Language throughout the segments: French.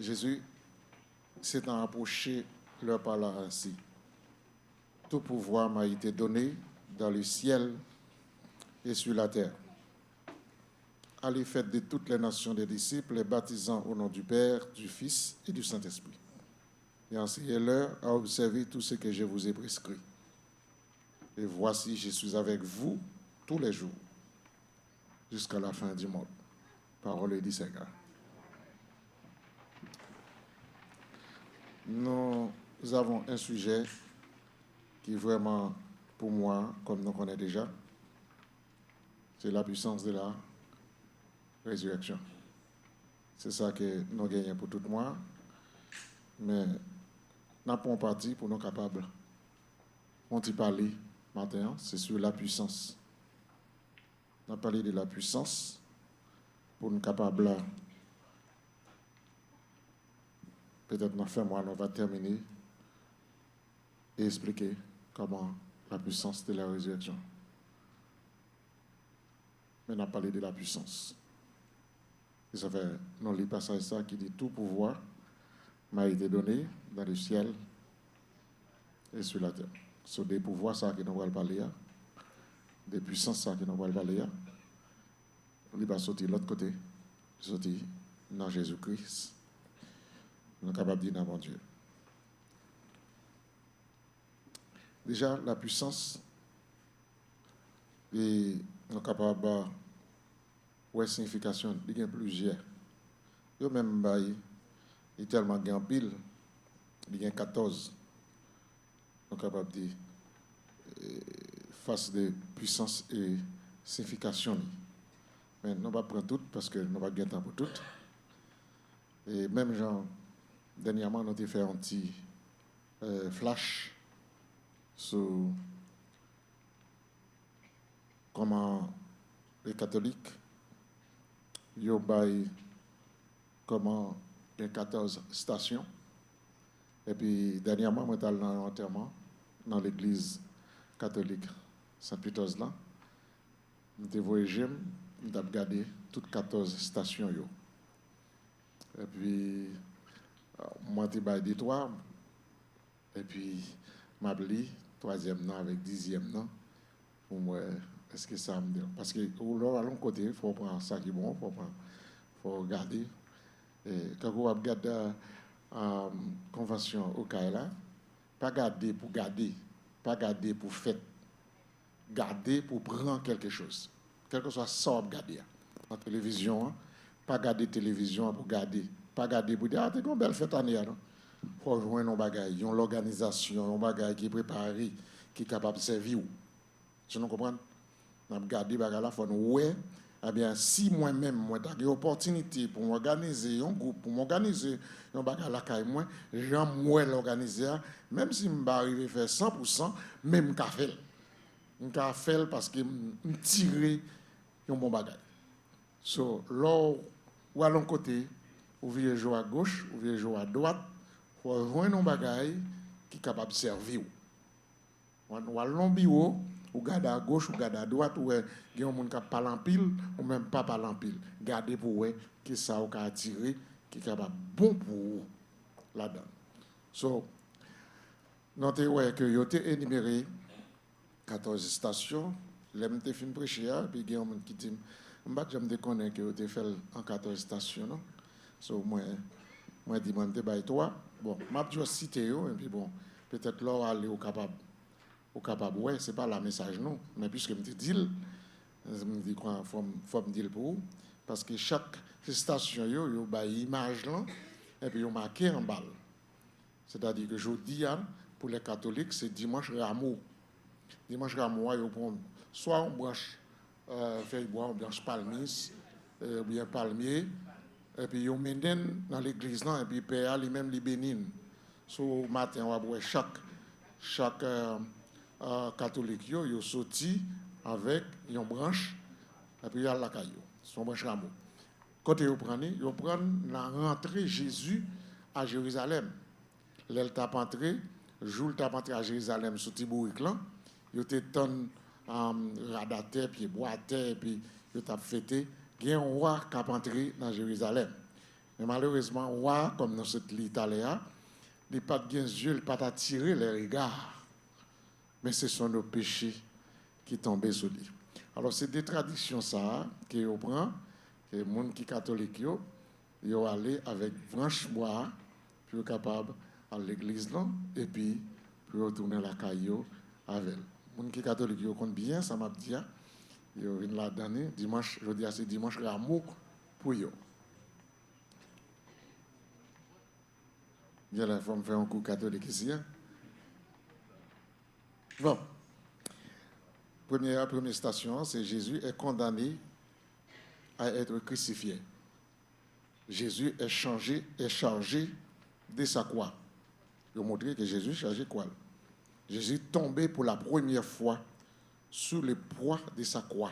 Jésus s'étant approché, leur parla ainsi. Tout pouvoir m'a été donné dans le ciel et sur la terre. Allez, faites de toutes les nations des disciples, les baptisant au nom du Père, du Fils et du Saint-Esprit. Et enseignez-leur à observer tout ce que je vous ai prescrit. Et voici, je suis avec vous tous les jours, jusqu'à la fin du monde. Parole du Seigneur. Nous avons un sujet qui vraiment, pour moi, comme nous connaissons déjà, c'est la puissance de la résurrection. C'est ça que nous gagnons pour tout moi, mais nous avons parti pour nous capables. On t'y parler matin, c'est sur la puissance. On a parlé de la puissance pour nous capables. Peut-être dans fin mois, on va terminer et expliquer comment la puissance de la résurrection. Mais on a parlé de la puissance. Et ça fait, non, les passages ça qui dit tout pouvoir m'a été donné dans le ciel et sur la terre. Sur des pouvoirs ça que nous allons parler, des puissances ça que nous allons parler, il va sortir de l'autre côté, sortir dans Jésus-Christ. Nous sommes capables de dire dans mon Dieu. Déjà, la puissance, et nous sommes capables de ouais, signification, il y a plusieurs. Il y a même il y a tellement de pile, il y a 14. Nous sommes capables de dire face de puissance et signification. Mais nous ne allons pas prendre toutes parce que nous n'avons pas de temps pour toutes. Et même genre, dernièrement, nous avons fait un petit flash sur comment les catholiques ils ont comment il y a 14 stations. Et puis, dernièrement, je suis allé dans un enterrement dans l'église catholique Saint-Peter's là. Je suis voyagé, je suis regardé toutes 14 stations. Et puis, moi, je suis des trois. Et puis, je suis troisième nom avec 10e nom. Pour moi, est-ce que ça me dit? Parce que, à l'autre côté, il faut prendre ça qui est bon, il faut regarder. Et quand vous regardez la convention au Kaila, pas garder pour garder, pas garder pour faire, garder pour prendre quelque chose. Quel que soit ça, regarder. La télévision, pas garder télévision pour garder, pas garder pour dire, ah, t'es une belle fête année, non? Il faut joindre nos bagages, l'organisation, un bagage qui est préparé, qui est capable de servir. Tu nous comprends? On a regardé bagage là, faut nous ouais. Eh bien, si moi-même, moi, j'ai une opportunité pour m'organiser un groupe, pour m'organiser un bagage là, moi, j'aime l'organiser, même si je ne vais pas arriver à faire 100%, même je vais faire parce que je tire un bon bagage. So, là, ou à l'un côté, ou vient jouer à gauche, ou vient jouer à droite, il faut joindre un bagage qui est capable de servir. Ou à l'un bureau, ou garder à gauche, ou garder à droite, ou il y a un monde qui parle en pile, ou même pas parle en pile. Garder pour vous, qui ça ou attirer, qui est capable bon pour vous là-dedans. So, notez que vous avez énuméré 14 stations, l'aime te fin prêcher, puis il y a un monde qui dit, je me connais que vous avez fait en 14 stations, non? So, moi, demande de toi. Bon, je vais citer, et puis bon, peut-être là, aller au capable. Au capable, ouais, ce n'est pas le message, non. Mais puisque je me dis, je me dis qu'il faut me dire pour vous. Parce que chaque station, il y a une image là, et puis il y a marqué en balle. C'est-à-dire que je dis, pour les catholiques, c'est dimanche Rameau. Dimanche Rameau, il y a soit on branche feuille bois, on branche palmis, ou bien palmier, et puis il y a dans l'église, et puis Père lui-même les bénine. So, matin, on va voir chaque catholique, ils sorti avec une branche, et puis il y a la caillou, son branche rameau. Quand ils prennent la rentrée Jésus à Jérusalem. L'elle tape entré, jour tape entré à Jérusalem sous Tibouric là, ils étaient ton radater puis boiter puis ils tape fêté, il y a un roi qui a entré dans Jérusalem. Mais malheureusement, roi, comme dans cette l'Italie, il n'a pas de yeux, il n'a pas attiré les regards. Mais ce sont nos péchés qui tombent sur lui. Alors, c'est des traditions ça qu'on prend, que les gens qui sont catholiques, ils vont aller avec branche bois, pour être capable à l'église, là, et puis pour retourner à la caillou avec elle. Les gens qui sont catholiques, ils comptent bien, ça m'a dit, ils viennent la donner, dimanche, je dis c'est dimanche, l'amour pour eux. Bien, il faut me faire un coup catholique ici. Hein? Bon. Première station, c'est Jésus est condamné à être crucifié. Jésus est chargé de sa croix. Il a montré que Jésus chargé quoi? Jésus est tombé pour la première fois sous le poids de sa croix.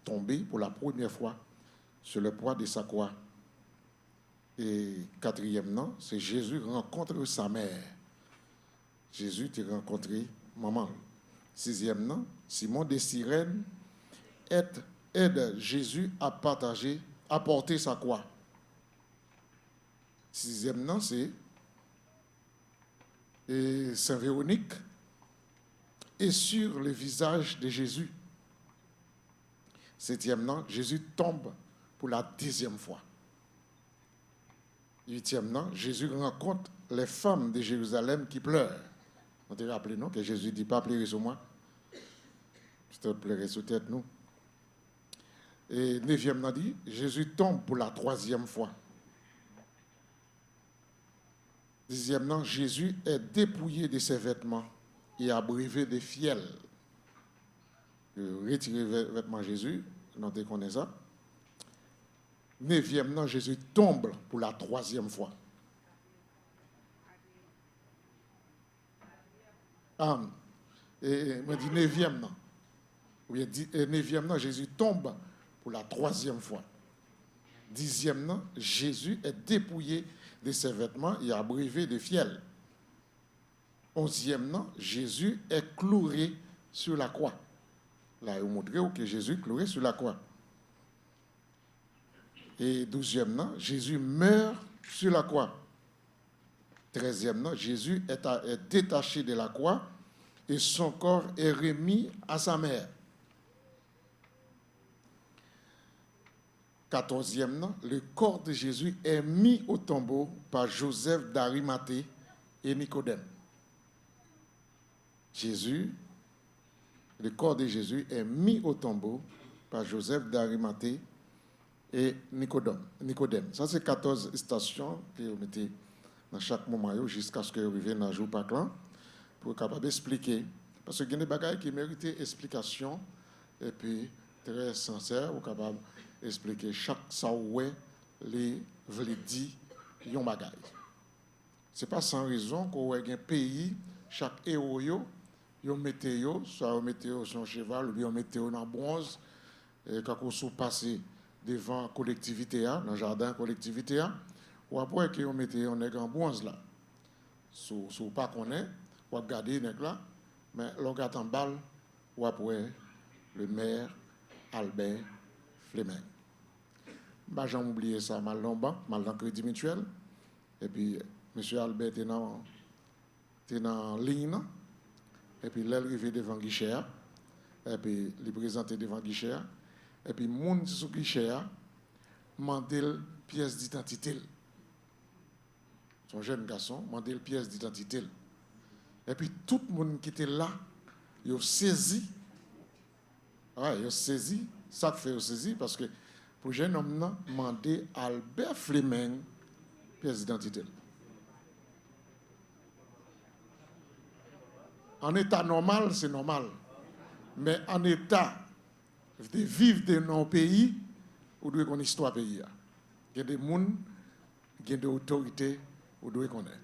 Tombé pour la première fois sur le poids de sa croix. Et quatrièmement, c'est Jésus rencontre sa mère. Jésus t'a rencontré maman. Sixièmement, Simon de Cyrène aide Jésus à porter sa croix. Sixièmement, c'est Saint Véronique est sur le visage de Jésus. Septièmement, Jésus tombe pour la 10e fois. Huitièmement, Jésus rencontre les femmes de Jérusalem qui pleurent. On te rappelle, non, que Jésus ne dit pas pleurer sur moi. Peut-être pleurer sur tête, nous. Et neuvièmement dit, Jésus tombe pour la 3e fois. Dixièmement, Jésus est dépouillé de ses vêtements et abreuvé de fiel. Retirer les vêtements de Jésus, on connaît ça. Neuvièmement, Jésus tombe pour la 3e fois. Et moi dis neuvième, non. Ou bien neuvième, non, Jésus tombe pour la 3e fois. 10e, non, Jésus est dépouillé de ses vêtements et abreuvé de fiel. 11e, non, Jésus est cloué sur la croix. Là, il montre que Jésus est cloué sur la croix. Et 12e, non, Jésus meurt sur la croix. 13e, non, Jésus est détaché de la croix et son corps est remis à sa mère. 14e, non, le corps de Jésus est mis au tombeau par Joseph d'Arimathée et Nicodème. Le corps de Jésus est mis au tombeau par Joseph d'Arimathée et Nicodème. Ça, c'est 14 stations que vous mettez dans chaque moment jusqu'à ce que vous arriviez dans le jour Pâques pour être capable d'expliquer. Parce qu'il y a des bagages qui méritent explication et puis très sincère, vous êtes capable d'expliquer chaque saoué les veut dire yon bagage. Ce n'est pas sans raison qu'on ait un pays, chaque héros, yon météo, soit on météo sur un cheval ou bien on météo dans bronze, et quand on passé devant la collectivité, dans le jardin collectivité, ou après qu'on mette un nègre en bronze là. Si vous ne connaissez pas, vous regardez nègre là, mais l'on regarde en balle, ou après le maire Albert Fleming. Bah, j'ai oublié ça, mal dans banque, mal dans Crédit Mutuel. Et puis, M. Albert était dans ligne. Et puis, là, il arrivé devant guichet. Et puis, il présentait devant guichet. Et puis, moun sous guichet, mandel pièce d'identité. Son jeune garçon, mandel pièce d'identité. Et puis, tout le monde qui était là, il a saisi. Ouais, il a saisi. Ça fait saisi parce que pour jeune homme, demandé Albert Fleming pièce d'identité. En état normal, c'est normal. Mais en état de vivre dans nos pays, on doit connaître l'histoire du pays. Il y a des gens, il y a des autorités, on doit connaître.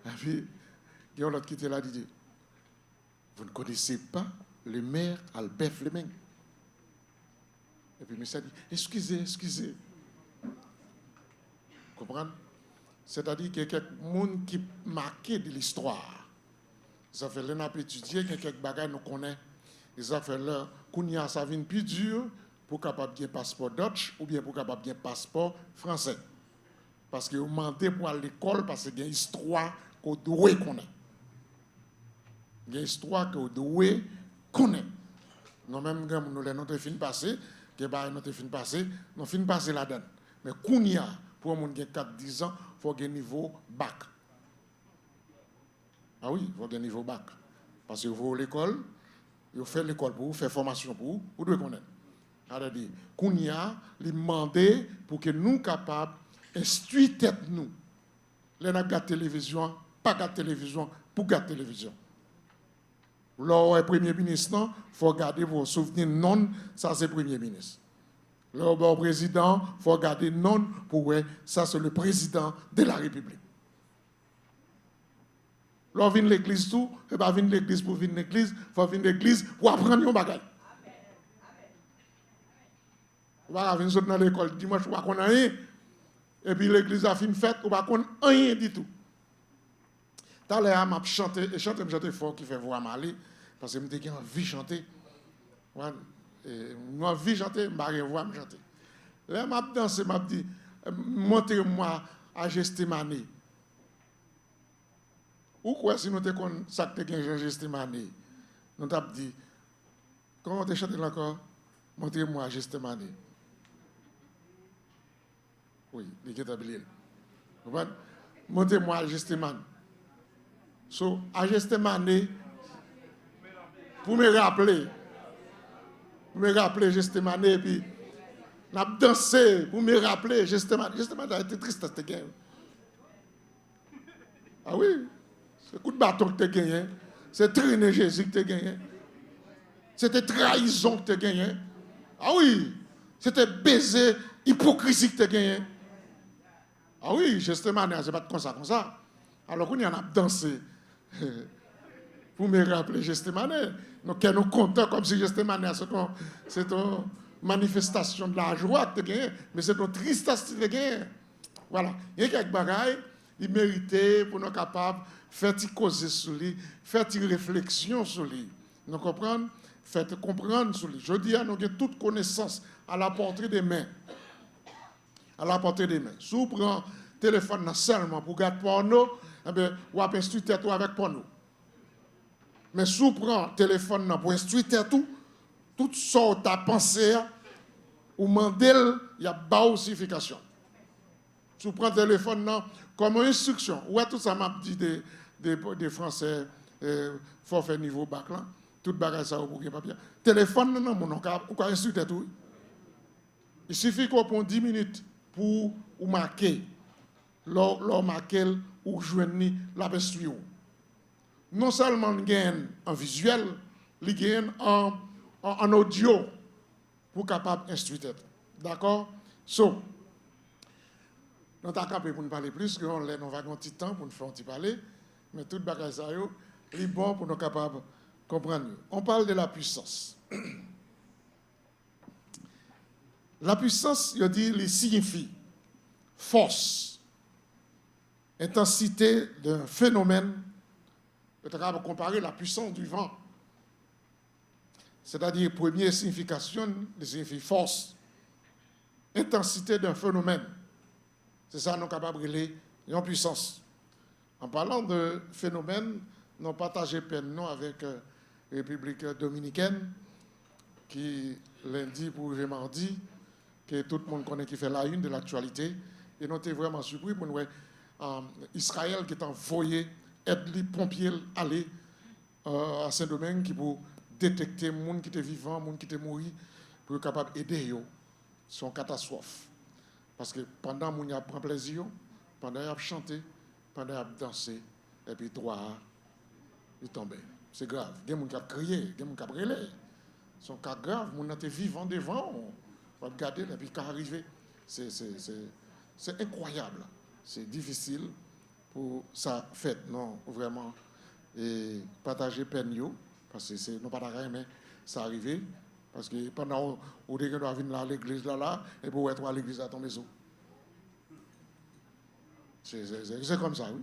Et puis, il y a l'autre qui était là, dit, vous ne connaissez pas le maire Albert Fleming. Et puis, le monsieur dit, excusez. Vous comprenez? C'est-à-dire qu'il y a quelques gens qui marquent de l'histoire. Ça fait l'un a étudié, quelques bagages nous connaissent. Et ça fait là, qu'on y a, ça vient plus dur pour capable de passeport Dutch ou bien pour capable de passeport français. Parce que vous demandez pour aller à l'école parce qu'il y a une histoire qu'on doit connaître. Il y a une histoire qu'on doit connaître. Nous même nous avons fin passé, que notre fin passé, nous fin passé là-dedans. Mais Kounia, pour un monde qui a 4-10 ans, il faut un niveau bac. Ah oui, il faut un niveau bac. Parce que vous allez à l'école, vous faites l'école pour vous, faites formation pour vous, vous devez connaître. C'est-à-dire, Kounia, lui demander pour que nous capables d'instruire tête nous. Les gens qui télévision, pas de télévision, pour garder télévision. Le Premier ministre, il faut garder vos souvenirs non, ça c'est le Premier ministre. Le président, il faut garder non pour ça c'est le président de la République. Lorsqu'on vient l'église tout, il faut venir l'église pour venir l'église, il faut venir l'église pour apprendre un bagage. On va venir dans l'école dimanche, on va connaître rien. Et puis l'église a fait une fête, on va connaître rien du tout. Tout à l'heure, je chanté, et chanter fort qui fait voix mal, parce que j'ai envie de chanter. J'ai envie de chanter, je n'ai voix de chanter. Là, je dansé, je dit, montrez-moi à Gestimane. Ou quoi si nous avons ça que tu as Gestimane? Nous avons dit, comment tu chanté encore? Montrez-moi à Gestimane. Oui, il est habillé. Montrez-moi à Gestimane. So, à Gestimane, pour me rappeler Gestimane, et puis, n'a dansé pour me rappeler Gestimane. Gestimane a été triste, c'était gagné. Ah oui, c'est coup de bâton que tu as gagné, c'est traîner Jésus que tu as gagné, c'était trahison que tu as gagné. Ah oui, c'était baiser, hypocrisie que tu as gagné. Ah oui, Gestimane, c'est pas comme ça. Alors qu'on y en a dansé. Pour me rappeler Gestimane, donc nous comptons comme si Gestimane c'est une manifestation de la joie que tu as gagné, mais c'est une tristesse que tu as gagné. Voilà, il y a quelques bagailles, il méritait pour nous capables de faire causer sur lui, faire réflexion sur lui. Nous comprenons, faire comprendre sur lui. Je dis à nous que toute connaissance à la portée des mains. À la portée des mains. Si vous prenez le téléphone seulement pour regarder porno, eh bien, vous avez instruit tout avec porno. Mais si vous prenez le téléphone pour instruire tout ça que tu as pensé, ou mandel, il y a une signification. Si vous prenez le téléphone comme une instruction, ouais, tout ça m'a dit des Français, faut faire niveau bac là, tout bagage ça pour gagner papier. Téléphone, non, mon nom, ou quoi instruire tout. Il suffit qu'on prenne 10 minutes pour marquer, leur marquer ou joindre la instruction. Non seulement il gagne en visuel, il gagne en audio pour capable d'instruire. D'accord? So, nous avons capé pour nous parler plus, nous avons un petit temps pour nous faire un petit parler, mais tout le bagage ça est bon pour nous capables de comprendre. On parle de la puissance. La puissance, il dit, il signifie force, intensité d'un phénomène. Peut-être qu'on comparer la puissance du vent. C'est-à-dire, première signification, il signifie force, intensité d'un phénomène. C'est ça, nous sommes capables de relayer une puissance. En parlant de phénomène, nous partagé peine avec la République dominicaine, qui lundi pour mardi, que tout le monde connaît qui fait la une de l'actualité. Et nous sommes vraiment surpris pour nous Israël qui est envoyé aide les pompiers aller à Saint-Domingue qui pour détecter les gens qui étaient vivants, les gens qui étaient morts, pour être capable d'aider eux. C'est une catastrophe. Parce que pendant que nous pris plaisir, pendant qu'ils chanté, pendant qu'ils dansé, et puis droit, il tombait. C'est grave. Il y a des gens qui ont crié, il y a des gens qui ont brûlé. C'est un cas grave. Les gens étaient vivants devant. On va regarder, et puis quand arrivé, c'est incroyable. C'est difficile pour ça fait. Non, vraiment. Et partager peine, parce que c'est non pas d'accord, mais ça arrivé. Parce que pendant où on doit venir à l'église là, et pour être à l'église à ton maison. C'est comme ça, oui.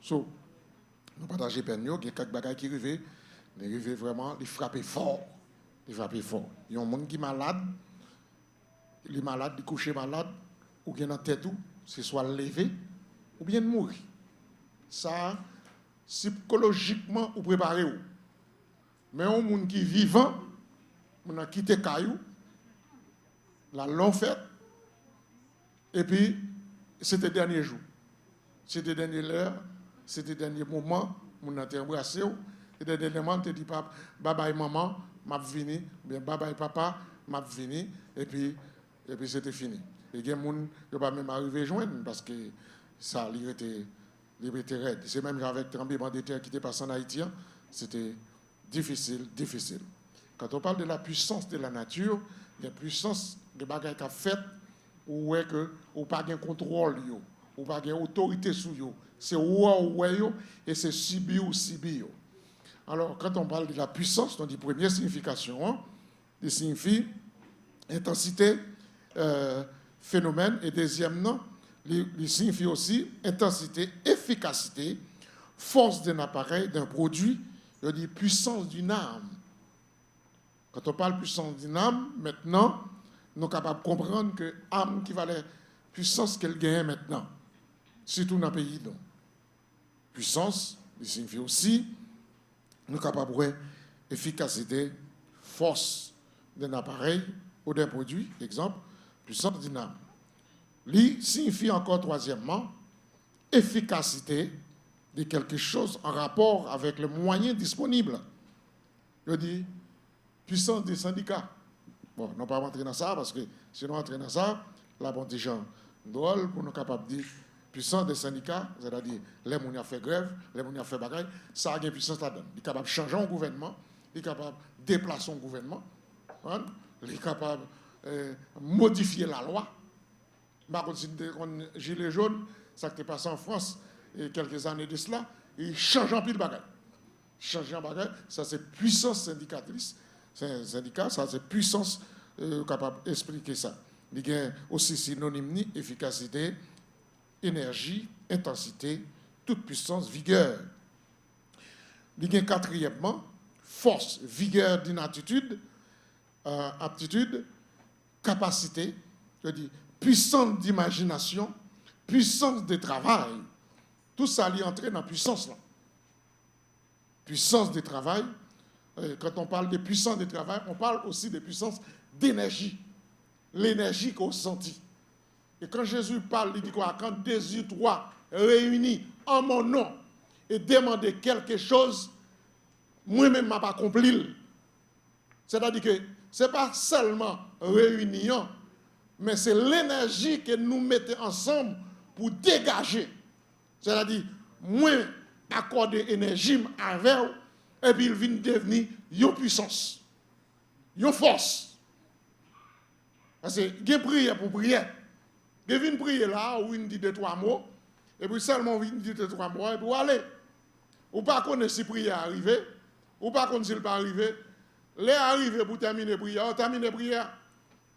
So, nous partageons peine, il y a quelques bagages qui arrivent vraiment, ils frappent fort. Ils frappent fort. Il y a un monde qui est malade, il est malade, il couche malade, ou bien dans tête tout, c'est soit lever, ou bien mourir. Ça, psychologiquement, ou préparé ou. Mais un monde qui est vivant, on a quitté Caillou, la longue fête, et puis c'était le dernier jour. C'était le dernier heure, c'était le dernier moment, on a été embrassé, et le dernier moment, on a dit, bye bye maman, m'a venu, bien bye bye papa, m'a venu, et puis c'était fini. Et il y a des gens qui ne pas même arriver à joindre, parce que ça, il était raide. C'est même avec le tremblement de terre qui était passé en Haïti, c'était difficile. Quand on parle de la puissance de la nature, il y a puissance de bagages qu'a fait, ou est que ou pas de contrôle yo, ou pas de autorité sur yo. C'est ou et c'est subir. Alors quand on parle de la puissance, on dit première signification, il signifie intensité, phénomène, et deuxième non, il signifie aussi intensité, efficacité, force d'un appareil, d'un produit, il dit puissance d'une âme. Quand on parle puissance d'une âme, maintenant, nous sommes capables de comprendre que l'âme qui valait puissance qu'elle gagne maintenant, surtout dans le pays. Donc. Puissance, il signifie aussi, nous sommes capables de voir efficacité, force d'un appareil ou d'un produit, exemple, puissance d'une âme. Il signifie encore troisièmement, efficacité de quelque chose en rapport avec le moyen disponible. Je dis, puissance des syndicats. Bon, on ne va pas rentrer dans ça, parce que si on rentre dans ça, là, bon, des gens drôles, pour nous capables de dire, puissance des syndicats, c'est-à-dire, les gens qui ont fait grève, les gens qui ont fait bagaille, ça a une puissance là-dedans. Il est capable de changer un gouvernement, il est capable de déplacer un gouvernement, hein? Il est capable de modifier la loi. Par contre, si on gilet jaune, ça qui est passé en France, et quelques années de cela, il change en pile de bagaille. Changer en bagaille, ça c'est puissance syndicatrice. C'est un syndicat, ça c'est puissance capable d'expliquer ça. Il y a aussi synonyme efficacité, énergie, intensité, toute puissance, vigueur. Il y a quatrièmement, force, vigueur d'une attitude, aptitude, capacité, je dis puissance d'imagination, puissance de travail. Tout ça est entré dans la puissance là. Puissance de travail. Quand on parle de puissance de travail, on parle aussi de puissance d'énergie. L'énergie qu'on sentit. Et quand Jésus parle, il dit quoi? Quand deux ou trois réunis en mon nom et demandent quelque chose, moi-même, je n'ai pas accompli. C'est-à-dire que ce n'est pas seulement réunion, mais c'est l'énergie que nous mettons ensemble pour dégager. C'est-à-dire, moi, accorder énergie avec vous, et puis il vient devenir une puissance, une force. Parce que il y a prière pour prier. Il vient prier là, où il dit 2-3 mots, et puis seulement il dit 2-3 mots, et puis allez. Ou pas connaître si prière est arrivée, ou pas connaître s'il n'est pas arrivé. Les arrivés pour terminer prière, on termine prière.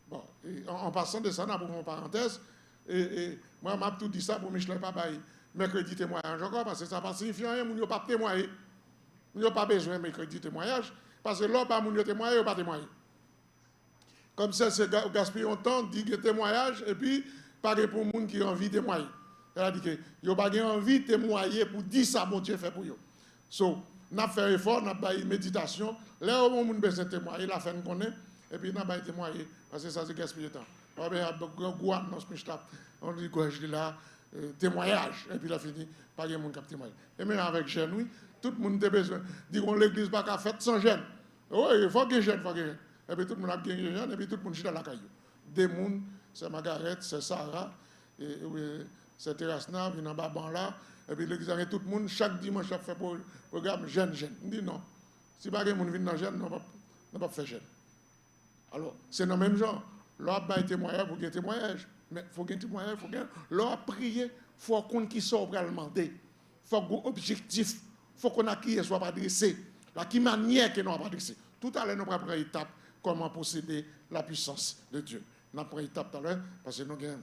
Bon, en passant de ça, pour mon parenthèse, et moi, je tout dit ça pour Michel Papa. Mercredi témoignage encore, parce que ça ne signifie rien, nous n'avons pas témoigné. Nous n'avons pas besoin de mercredi témoignage, parce que là, pas nous témoigner, ou pas témoigner. Comme ça, c'est gaspiller un temps, dit que témoignage, et puis, pas pour les gens qui ont envie de témoigner. C'est-à-dire que ils n'ont pas envie de témoigner pour dire ça, mon Dieu fait pour eux. So, nous avons fait effort, nous avons fait méditation. Là, où on a besoin de témoigner, la fin de connaît, et puis nous avons témoigné, parce que ça, c'est gaspiller le temps. On dit quoi, je dis là, témoignage, et puis il a fini, pas de monde qui a témoigné. Et même avec jeune, oui, tout le monde a besoin. Dit qu'on l'église pas qu'à faire sans jeune. Oui, il faut que jeune, il faut que jeune. Et puis tout le monde a gagné jeune, et puis tout le monde est dans la caillou. Des monde, c'est Margaret, c'est Sarah, et c'est Terrasna, vient en bas là, et puis l'église a tout le monde, chaque dimanche, chaque fait programme jeune. On dit non. Si pas de monde vient dans jeune, on pas faire jeune. Alors, c'est dans le même genre. Là, il y a témoignage pour qu'il y ait témoignage. Mais il faut qu'il y ait témoignage, il faut qu'il y ait. Là, prier, il faut qu'on qui soit pour le demander. Il faut qu'on ait un objectif. Il faut qu'on ait qui soit pas dressé. La qui manière que nous n'avons pas dressé. Tout à l'heure, nous allons prendre une étape comment posséder la puissance de Dieu. Nous allons prendre une étape tout à l'heure parce que nous avons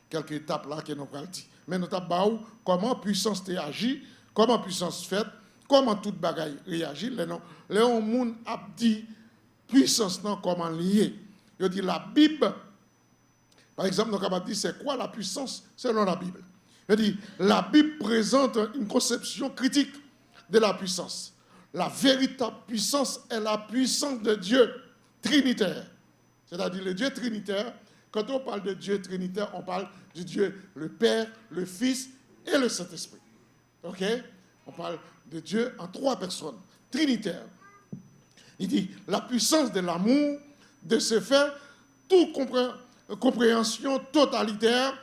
quelques étapes là que nous allons dire. Mais nous allons comment puissance agit, comment puissance fait, comment toute bagaille réagit. Les gens a dit puissance non comment lié. Il dit la Bible Par exemple, nous sommes capables de dire c'est quoi la puissance selon la Bible. C'est-à-dire, la Bible présente une conception critique de la puissance. La véritable puissance est la puissance de Dieu trinitaire. C'est-à-dire le Dieu trinitaire, quand on parle de Dieu trinitaire, on parle du Dieu le Père, le Fils et le Saint-Esprit. OK? On parle de Dieu en 3 personnes, trinitaire. Il dit, la puissance de l'amour, de ce fait, toute compréhension totalitaire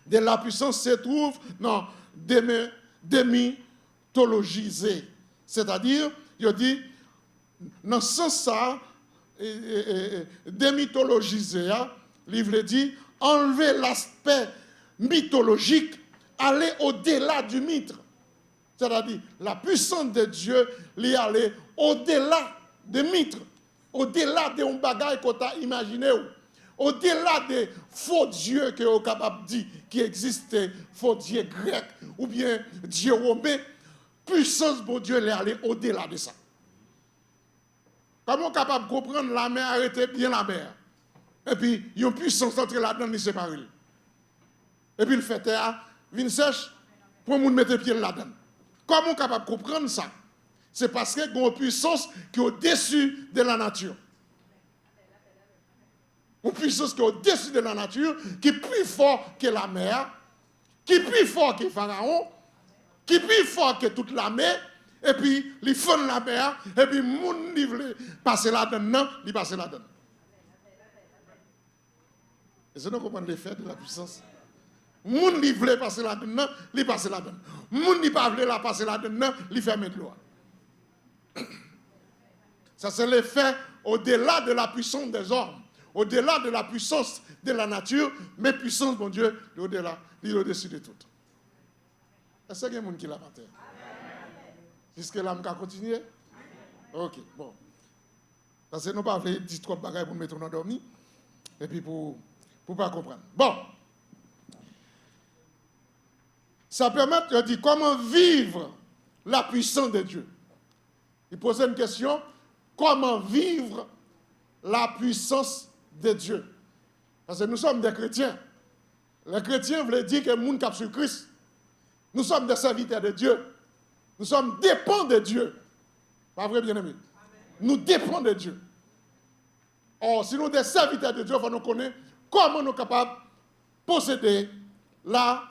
de la puissance se trouve dans démythologisé. C'est-à-dire, il dit, dans ce sens ça, démythologisé, il veut dire, enlever l'aspect mythologique, aller au-delà du mythe. C'est-à-dire, la puissance de Dieu, lui aller au-delà des mythes, au-delà des bagages qu'on a imaginé, au-delà des faux dieux que vous capable de dire qui existaient, faux dieux grecs ou bien dieux romains, puissance de Dieu, lui aller au-delà de ça. Comment capable de comprendre la mer, arrêter bien la mer? Et puis, il y a une puissance entre là-dedans, il sépare. Et puis, le fait est, vin sèche, pour nous mettre pied là-dedans. Comment capable de comprendre ça? C'est parce qu'il y a une puissance qui est au-dessus de la nature. Une puissance qui est au-dessus de la nature, qui est plus fort que la mer, qui est plus fort que Pharaon, qui est plus fort que toute la mer, et puis, il fond la mer, et puis, moun li vle passer là-dedans, il passe là-dedans. Et c'est nous comprendre l'effet de la puissance. Moun li vle passer là-dedans, il passe là-dedans. Moun li pas vle la passer là-dedans, il ferme de loi. Ça, c'est l'effet au-delà de la puissance des hommes, au-delà de la puissance de la nature, mais puissance, mon Dieu, au-delà, il est au-dessus de tout. Est-ce qu'il y a des gens qui l'a pas terre? Jusque là, je vais continuer? Ok, bon. Parce que nous ne pouvons pas dire trop de bagages pour nous mettre dans dormir, et puis pour ne pas comprendre. Bon. Ça permet de dire comment vivre la puissance de Dieu. Il pose une question, comment vivre la puissance de Dieu? Parce que nous sommes des chrétiens. Les chrétiens veulent dire que nous sommes sur Christ. Nous sommes des serviteurs de Dieu. Nous sommes dépendants de Dieu. Pas vrai, bien-aimé? Nous dépendons de Dieu. Or, si nous sommes des serviteurs de Dieu, il faut nous connaître comment nous sommes capables de posséder la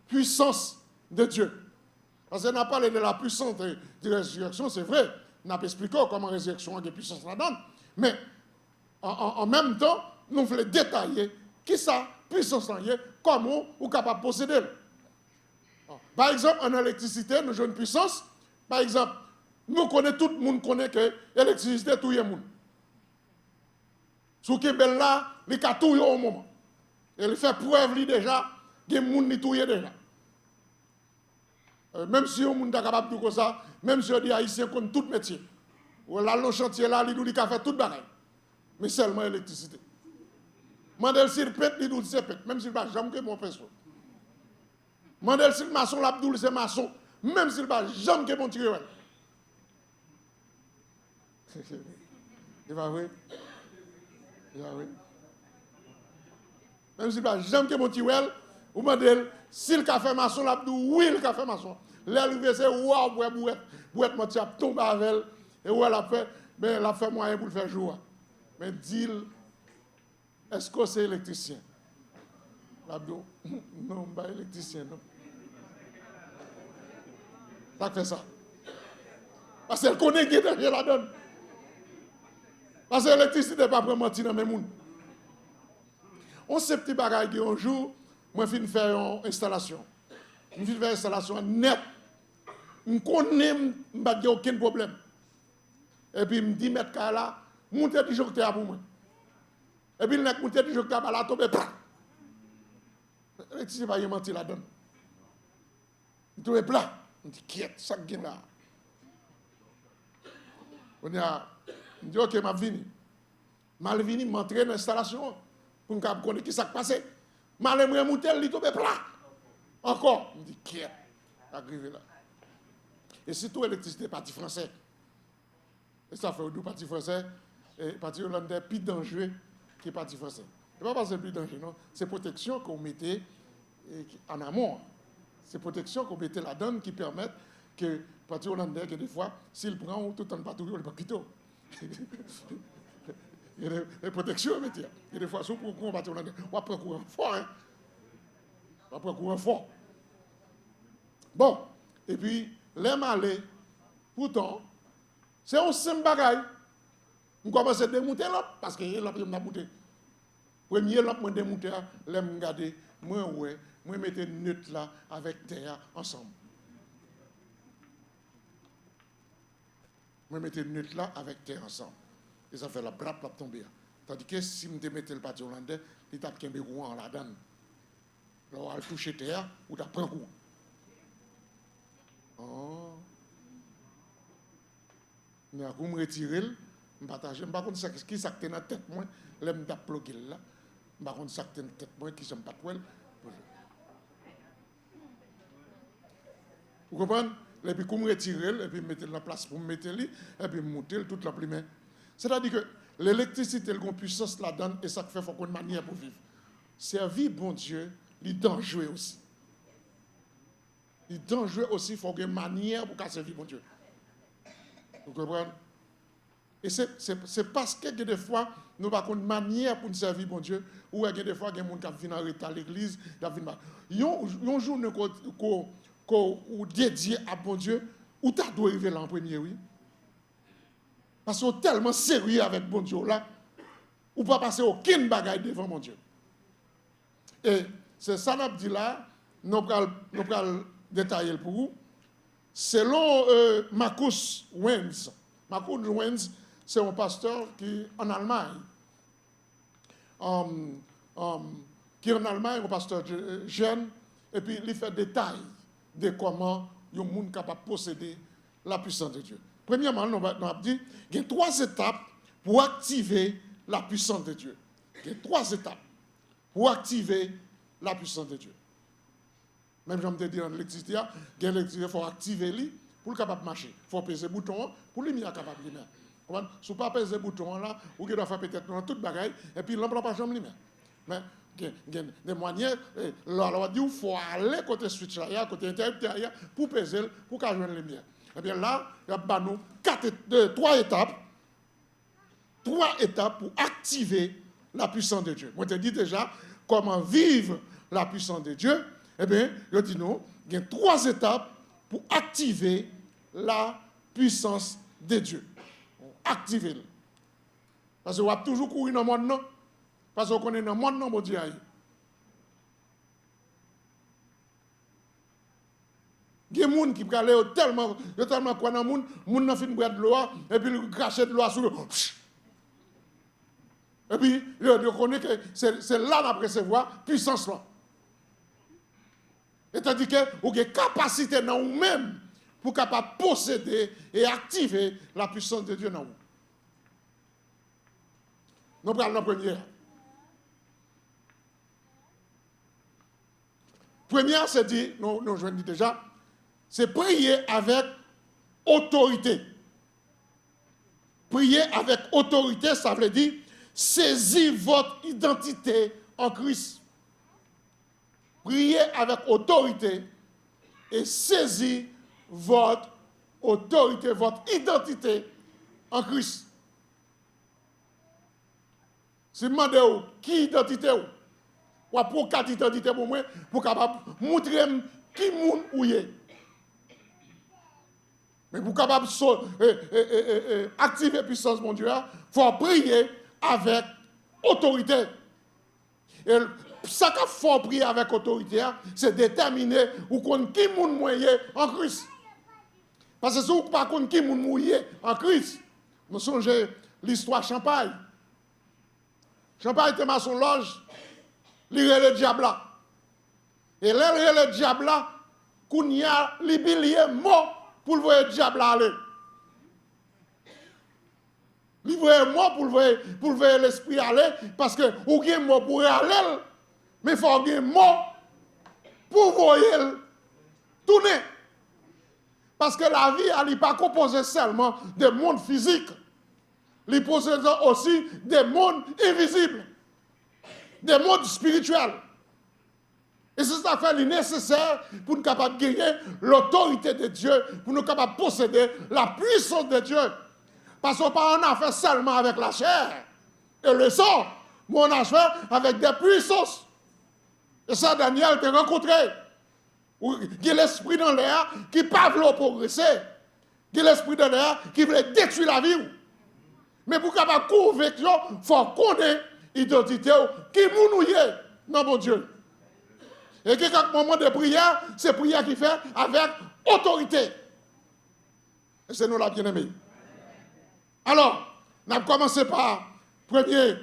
puissance de Dieu. Parce qu'on a parlé de la puissance de la résurrection, c'est vrai. On a expliqué comment la résurrection a des puissances là-dedans. Mais en même temps, nous voulons détailler qui ça, puissance là, comment on est capable de posséder. Par exemple, en électricité, nous avons une puissance. Par exemple, nous connaissons, tout le monde connaît que l'électricité tout le monde. Sous Québec là, il a tout au moment. Et il fait preuve déjà, il y a des gens qui tout déjà. Même si on est capable de dire ça, même si on dit haïtien comme tout métier. Ou là, le chantier là, il dit qu'il fait tout pareil. Mais seulement l'électricité. Mandel s'il pète, il dit c'est pète, même s'il ne va jamais que mon personne. Mandel s'il maçon, l'abdoul c'est maçon, même s'il ne va jamais que mon tireur. C'est pas vrai? C'est pas vrai? Même s'il ne va jamais que mon tireur, ou Mandel, s'il a fait maçon, l'abdoul, oui, il a fait maçon. L'arrivée, c'est waouh, bouette, mon tiap tombe avec elle, et où elle a fait, mais elle a fait moyen pour le faire jouer. Mais dis-le, est-ce que c'est électricien? L'abdo, non, pas électricien, non. Ça fait ça. Parce qu'elle connaît qui est derrière la donne. Parce que l'électricité n'est pas vraiment mentir dans mes mouns. On sait petit bagage un jour, moi je faire une installation. Je fais une installation nette. Je connais, je n'ai pas aucun problème. Et puis, je me dis, mètres carrés là, monter du joncteur pour moi. Et puis, le monter du joncteur, là, tombe, l'électricité va y mentir là-dedans. Il tombe plat. On dit, quiette, ça qui est là. On dit, ok, je vais venir. Je vais venir, m'entrer dans l'installation pour me connaître qui s'est passé. Je vais monter, il tombe plat. Encore. On dit, quiette, arrivé là. Et surtout, l'électricité, parti français. Et ça fait du parti français, et parti hollandais, plus dangereux que parti français. Ce n'est pas parce que c'est plus dangereux, non. C'est protection qu'on mettait en amont. C'est protection qu'on mettait là-dedans qui permettent que, partir hollandais, que des fois, s'il prend tout en patrouille, on ne pas quitter. Il y a des protections, mais il y a des fois, si on prend partir hollandais, on va prendre courant fort. Hein? On va prendre courant fort. Bon, et puis, les malais, pourtant, c'est un simple bagaille. On commence à démonter l'autre, parce que l'autre, on a monté. Premier l'autre, on a démonté, les regarder, moi, ouais, moi, mettez neutre là, avec terre, ensemble. Moi, mettez neutre là, avec terre, ensemble. Et ça fait la brappe, la tomber. Tandis que si je mettais le parti hollandais, il tape qu'un bérouan en la donne. Alors, elle touche terre, ou t'as pris un coup. Oh. Mais quand je me retire, je partage. Je ne sais pas qui ça dans la tête, moi, je me taploguer là. Je ne sais pas qui ça dans la tête, moi, qui ne pas de vous comprenez? Et puis, quand je me retire, et puis je mets la place pour me mettre, et puis je monte toute la plume. C'est-à-dire que l'électricité, elle a une puissance là-dedans, et ça fait qu'il faut qu'on ait une manière pour vivre. Servir bon Dieu, il est dangereux aussi. Il est dangereux aussi, il faut qu'on ait une manière pour servir bon Dieu. Vous comprenez? Et c'est parce que des fois, nous n'avons pas une manière pour nous servir bon Dieu, ou des fois, il y a des gens qui viennent en retard à l'église, il y a un jour qu'on dédié à bon Dieu, où tu dois arriver là en premier, oui. Parce qu'on est tellement sérieux avec bon Dieu là, ou pas passer aucune bagaille devant mon Dieu. Et c'est ça qu'on dit là, nous allons détailler pour vous. Selon Marcus Wenz, c'est un pasteur qui en Allemagne, qui en Allemagne, un pasteur jeune, et puis il fait détail de comment il y a un monde capable de posséder la puissance de Dieu. Premièrement, nous avons dit qu'il y a 3 étapes pour activer la puissance de Dieu. Il y a 3 étapes pour activer la puissance de Dieu. Même je me dis dans l'électricité, il faut activer lui pour le capable de marcher. Il faut peser le bouton pour lui être capable de lumière. Si vous ne peser le bouton là, vous devez faire peut-être dans toute bagaille, et puis l'homme ne pas jamais lumière. Mais il y a des manières, alors il faut aller côté switch là, côté interrupteur pour peser, pour qu'il joue la lumière. Et bien là, il y a 3 étapes. 3 étapes pour activer la puissance de Dieu. Moi, je te dis déjà comment vivre la puissance de Dieu. Eh bien, je dis non, il y a 3 étapes pour activer la puissance de Dieu. Activer. Parce qu'on va toujours courir dans le monde, non? Parce qu'on connaît dans le monde, non, mon Dieu. Il y a des gens qui peuvent tellement quoi dans le monde, les gens finissent de l'eau, et puis ils crachent de l'eau sur le. Et puis, ils connaissent que c'est là qu'on recevoir puissance là. C'est-à-dire que vous avez une capacité dans vous-même pour capable posséder et activer la puissance de Dieu dans vous. Nous prenons la première. Première, c'est dit, nous je dis déjà, c'est prier avec autorité. Prier avec autorité, ça veut dire saisir votre identité en Christ. Priez avec autorité et saisir votre autorité, votre identité en Christ. Si je demande qui identité ou pour quelle identité pour moi, pour capable montrer qui moun ou est. Mais pour capable activer la puissance de mon Dieu, il faut prier avec autorité. Et ça qu'il faut prier avec autorité, c'est déterminer ou qu'on qui moun moyen en Christ. Parce que si vous ne pas qui moun moyen en Christ, nous songez l'histoire Champagne. Champagne était dans son loge, il y a le diable là. Et là, il y a le diable là, qu'on y a les mort pour le voir le diable aller. Il voit mort pour le voir l'esprit aller, parce que vous avez mort pour aller, mais il faut avoir mort pour voir tourner. Parce que la vie, elle n'est pas composée seulement de monde physique. Elle possède aussi des mondes invisibles. des mondes spirituels. Et c'est ça qui est nécessaire pour nous capables de gagner l'autorité de Dieu, pour nous capables de posséder la puissance de Dieu. Parce qu'on n'a pas fait seulement avec la chair et le sang, mais on a fait avec des puissances. Et ça, Daniel t'a rencontré. Il y a l'esprit dans l'air qui ne peut pas progresser. Il y a l'esprit dans l'air qui veut détruire la vie. Mais pour capable convaincre, il faut connaître l'identité qui nous est dans mon Dieu. Et que chaque moment de prière, c'est prière qui fait avec autorité. Et c'est nous la bien-aimés. Alors, on a commencé par première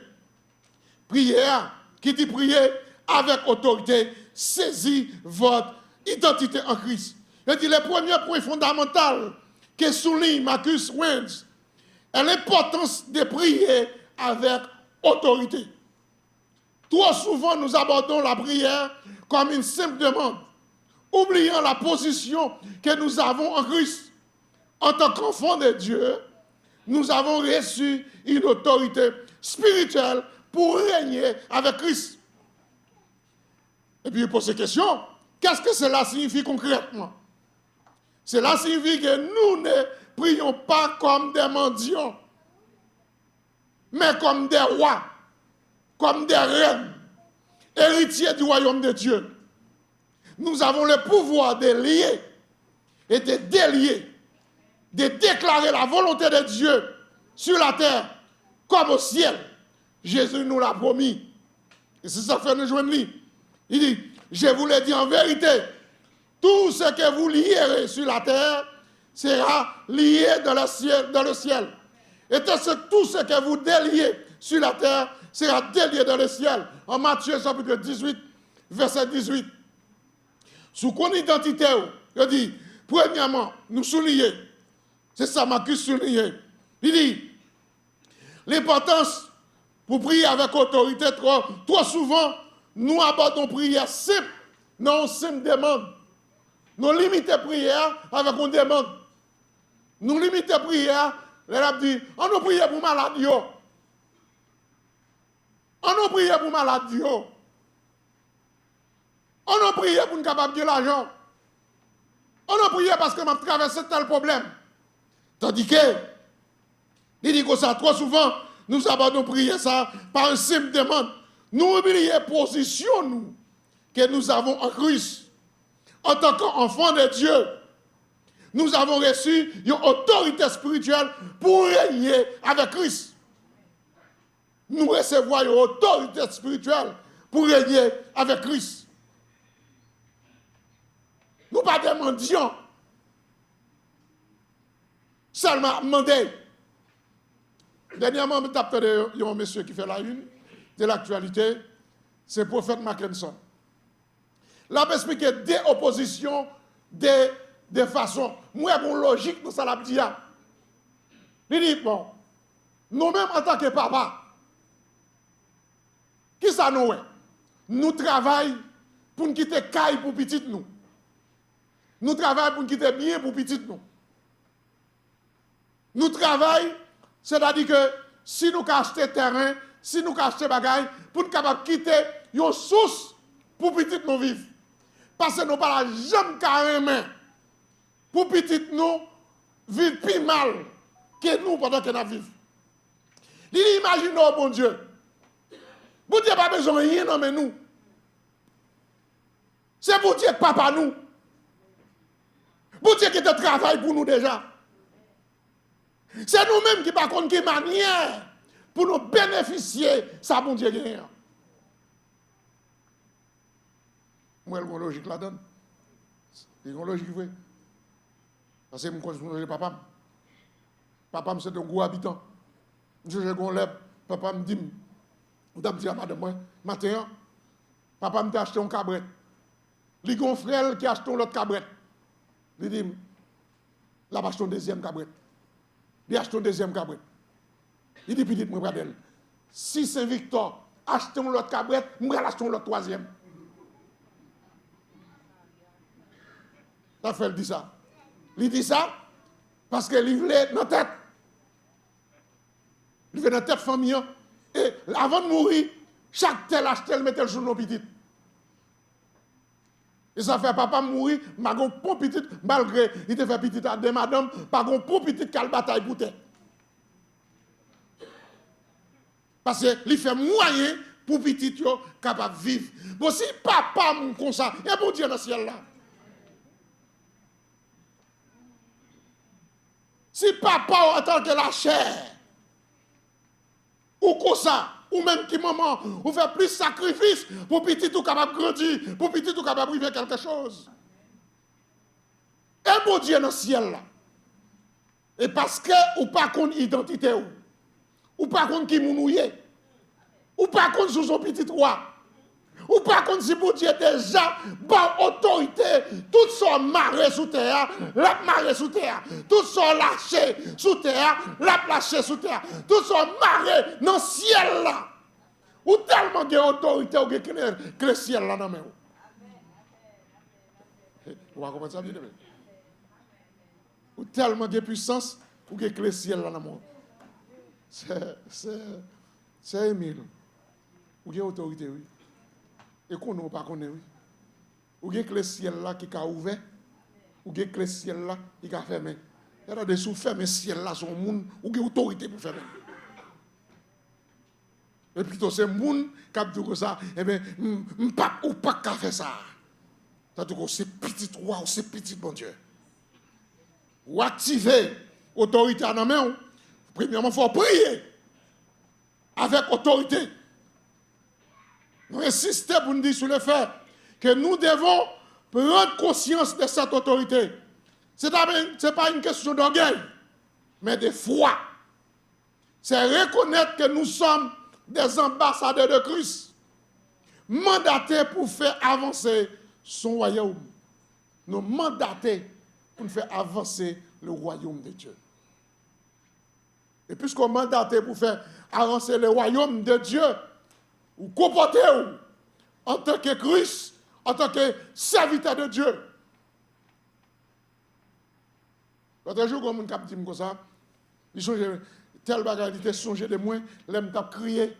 prière qui dit prier avec autorité, saisis votre identité en Christ. Il dit le premier point fondamental que souligne Marcus Wentz est l'importance de prier avec autorité. Trop souvent, nous abordons la prière comme une simple demande, oubliant la position que nous avons en Christ. En tant qu'enfants de Dieu, nous avons reçu une autorité spirituelle pour régner avec Christ. Et puis, il pose cette question, qu'est-ce que cela signifie concrètement? Cela signifie que nous ne prions pas comme des mendiants, mais comme des rois, comme des reines, héritiers du royaume de Dieu. Nous avons le pouvoir de lier et de délier, de déclarer la volonté de Dieu sur la terre comme au ciel. Jésus nous l'a promis. Et c'est ça que fait nous joindre lui. Il dit, je vous le dis en vérité, tout ce que vous lierez sur la terre sera lié dans le ciel. Et tout ce que vous déliez sur la terre sera délié dans le ciel. En Matthieu chapitre 18, verset 18. Sous qu'on identité, il dit, premièrement, nous souligner. C'est ça, Marcus souligné. Il dit, l'importance pour prier avec autorité, trop souvent, nous abordons prière simple, non simple demande. Nous limitons prière avec une demande. Nous limitons prière, les dit, on nous prie pour maladie. On nous prie pour maladie. On nous prie pour nous capable de l'argent. On nous prie parce que m'a traversé tel problème. Tandis que, il dit que ça, trop souvent, nous abordons prier ça par une simple demande. Nous oublions position nous, que nous avons en Christ. En tant qu'enfants de Dieu, nous avons reçu une autorité spirituelle pour régner avec Christ. Nous recevons une autorité spirituelle pour régner avec Christ. Nous pas des mendiants. Seulement demander. Dernièrement, je suis un monsieur qui fait la une de l'actualité, c'est le prophète Mackinson. Là, je explique des oppositions, des façons. Moi, j'ai une logique dans ça, la dit. Il dit, bon, nous-mêmes en tant que papa, qui ça nous est? Nous travaillons pour nous quitter caille pour petit nous. Nous travaillons pour nous quitter bien pour petit nous. Nous travaillons, c'est-à-dire que si nous achetons terrain, si nous achetons bagaille, pour nous capables quitter une source pour petit nous vivre. Parce que nous pas la jambe carrément pour petit nous vivre plus mal que nous pendant que nous vivons. Imaginez, bon Dieu, vous Dieu pas besoin de rien dans nous. C'est vous Dieu papa nous. Vous Dieu qui te travaille pour nous déjà. C'est nous-mêmes qui par contre qui manière pour nous bénéficier ça bon Dieu gagne. Moi la logique la donne. C'est une logique vrai. Parce que je connais papa. Papa c'est un gros habitant. Je gon lève, papa me dit on dit à madame moi matin papa me acheté un cabret. Li gon frère qui acheté l'autre cabret. Il dit là acheté un deuxième cabret. Il achète un deuxième cabret. Il dit, petit, moi, bradel, si Saint-Victor achète l'autre cabret, moi, achète l'autre troisième. Ça fait, il dit ça. Il dit ça parce qu'il voulait dans la tête. Il veut dans la tête famille. Et avant de mourir, Chaque tel acheté, il mettait sur nos petites. Et ça fait papa mourir, ma gon pour petite, malgré il te fait petite à des madame, pas gon pour petite qu'elle bataille pour terre. Parce qu'il fait moyen pour petit yo capable de vivre. Bon, si papa mon comme ça, et bon Dieu dans le ciel là. Si papa en tant que la chair, ou comme ça, ou même qui maman, ou fait plus sacrifice pour petit ou capable de grandir, pour petit ou capable de vivre quelque chose. Et bon Dieu dans le ciel là. Et parce que ou pas qu'on identité ou pas qu'on qui mounouye, ou pas qu'on sous son petit roi. Ou pas contre si pour Dieu déjà, bon autorité, tout son maré sous terre, la maré sous terre, tout son lâché sous terre, la lâché sous terre, tout son maré dans le ciel là. Ou tellement de autorité ou que le ciel là dans main. Vous comprenez ça bien? Ou tellement de puissance ou que le ciel là dans main. C'est Émile. Ou que autorité oui. Et qu'on n'a pas connu, oui. Ou bien que le ciel là qui a ouvert, ou bien que le ciel là qui a fermé. Il y a des sous fermés ciel là, son monde, ou bien autorité pour fermer. Et plutôt c'est monde qui a dit ça, eh bien, ou pas qu'à faire ça. C'est-à-dire que c'est petit roi, c'est petit bon Dieu. Ou activer l'autorité en main, premièrement, il faut prier avec autorité. Nous insistons pour nous dire sur le fait que nous devons prendre conscience de cette autorité. Ce n'est pas une question d'orgueil, mais de foi. C'est reconnaître que nous sommes des ambassadeurs de Christ, mandatés pour faire avancer son royaume. Nous mandatés pour faire avancer le royaume de Dieu. Et puisqu'on est mandaté pour faire avancer le royaume de Dieu, ou comportez-vous en tant que Christ, en tant que serviteur de Dieu. L'autre jour, quand on me dit comme ça, il songe tel bagage, il songe de moi, là, il m'a crié.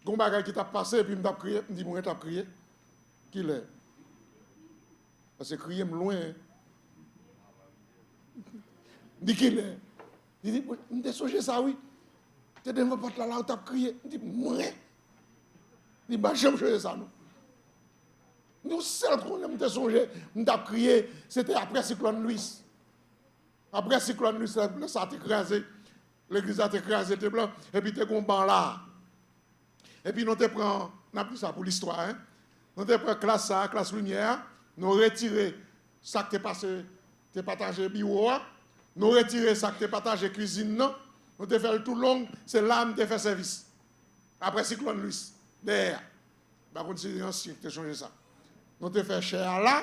Gon bagage qui t'a passé, puis il m'a crié, il me dit, moi, t'as crié. Qui l'est? Parce que crier loin. Il dit, qui l'est? Il dit, il m'a songe ça, oui. Tu es devant la porte là, où t'as crié. Il dit, moi. Il dit, bah, j'aime jouer ça, nous. Nous, seuls qu'on aime songer, nous avons crié, c'était après cyclone Louis. Après cyclone Louis, ça a écrasé. L'église a écrasé, t'es blanc, et puis t'es un banc là. Et puis nous te prenons, on a pris ça pour l'histoire, hein. Nous te prenons classe lumière, nous retirons ça que t'es passé, t'es partagé bureau, nous retirons ça que t'es partagé cuisine, non. Nous te fait le tout long, c'est là nous te fait service. Après cyclone Louis, derrière. Par contre, c'est ancien qui t'a changé ça. Nous te fait cher là,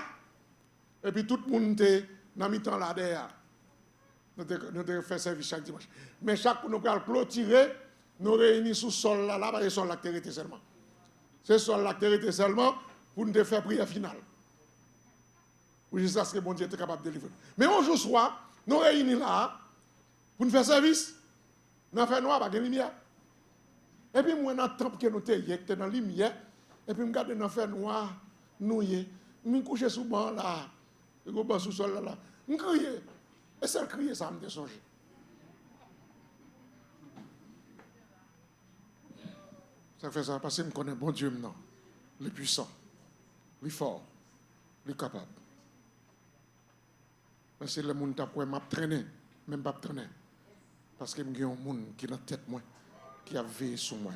et puis tout le monde était dans mi-temps là derrière. Nous te fait service chaque dimanche. Mais chaque fois nous allons clôturer, nous réunissons sous le sol là, parce que le sol là qui seulement. C'est le sol là qui seulement pour nous faire prière finale. Pour juste ça, ce que bon Dieu est capable de délivrer. Mais un jour soir, nous réunissons là, pour nous faire service. Nous faisons noir, pas de lumière. Et puis moi, dans le temps que nous sommes dans la lumière, et puis je regarde dans le fer noir, nous y je couche sous le banc là, je suis sous le sol là, je crie. Et ça crier, ça me déçoit. Ça fait ça parce que je connais bon Dieu maintenant, le puissant, le fort, le capable. Mais c'est le monde qui m'a traîné, même pas traîné. Parce que je suis un monde qui est dans la tête, moi, qui a veillé sur moi,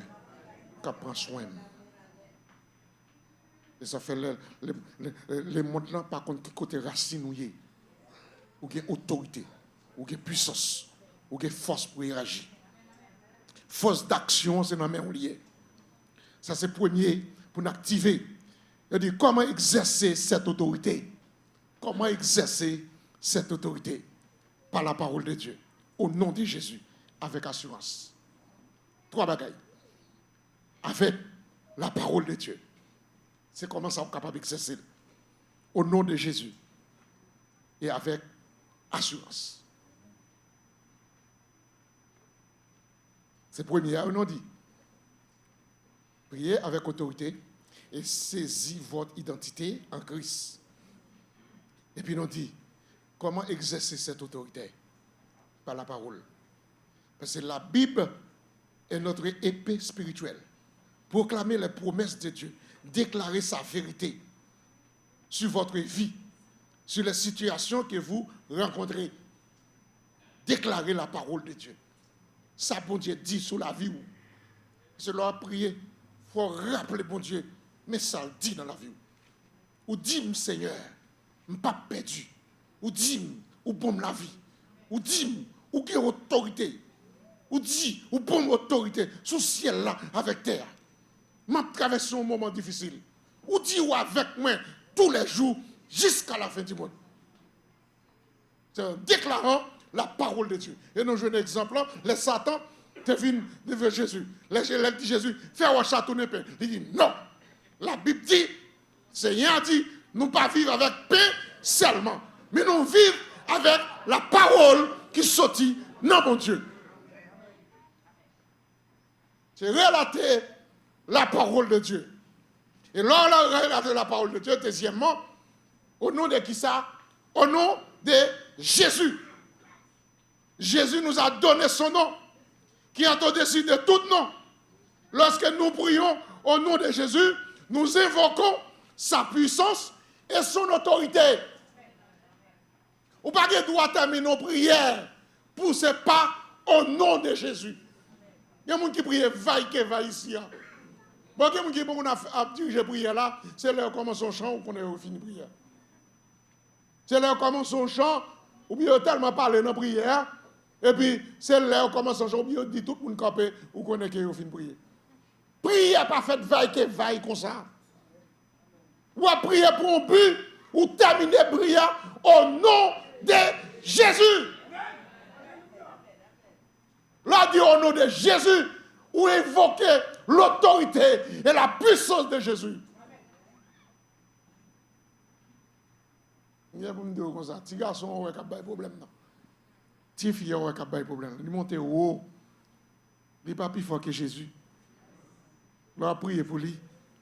qui prend soin de moi. Et ça fait les mondes là, par contre, qui côté racine ou qui autorité, ou qui puissance, ou qui force pour y agir. Force d'action, c'est dans la main liée. Ça, c'est premier pour nous activer. C'est-à-dire, comment exercer cette autorité? Comment exercer cette autorité? Par la parole de Dieu, au nom de Jésus, avec assurance. 3 bagailles. Avec la parole de Dieu. C'est comment ça on est capable d'exercer. Au nom de Jésus. Et avec assurance. C'est premier, on dit. Priez avec autorité et saisis votre identité en Christ. Et puis nous dit, comment exercer cette autorité? Par la parole. Parce que la Bible est notre épée spirituelle. Proclamer les promesses de Dieu, déclarer sa vérité sur votre vie, sur les situations que vous rencontrez. Déclarer la parole de Dieu. Ça, bon Dieu, dit sur la vie. C'est leur prier. Il faut rappeler, bon Dieu, mais ça le dit dans la vie. Ou dit, Seigneur, je ne suis pas perdu. Ou dit, ou bon la vie. Ou dit, ou qui autorité. Ou dit, ou bonne autorité sous le ciel là, avec terre. Je traverse un moment difficile. Ou dit, ou avec moi tous les jours jusqu'à la fin du monde. C'est en déclarant la parole de Dieu. Et nous jouons un exemple là, les Satan te viennent devant Jésus. Les dit Jésus, fais un château pain. Il dit non. La Bible dit, Seigneur dit, nous ne pas vivre avec pain seulement, mais nous vivons avec la parole qui sortit dans mon Dieu. C'est relater la parole de Dieu. Et là, on a relaté la parole de Dieu, deuxièmement, au nom de qui ça? Au nom de Jésus. Jésus nous a donné son nom, qui est au-dessus de tout nom. Lorsque nous prions au nom de Jésus, nous invoquons sa puissance et son autorité. Ou pas de droit terminer nos prières pour ce pas au nom de Jésus. Il y a des gens qui prient vaille que vaille ici. Bon, il y a des gens qui dirigent prière là, c'est là qu'on commence son chant ou qu'on est fini prière. C'est là qu'on commence son chant, ou bien tellement parler dans la prière, et puis c'est là qu'on commence son chant, ou bien dit tout le monde campé ou qu'on est fini prier. Prière pas faite vaille que vaille comme ça. Ou à prier pour un but, ou terminer prière au nom de Jésus. Là, dit au nom de Jésus, ou évoquer l'autorité et la puissance de Jésus. Il y a pour me dire comme ça, petit garçon, on a pas de problème. Petit fille, on a pas de problème. Il monte haut. Il n'est pas plus fort que Jésus. On va prier pour lui. Il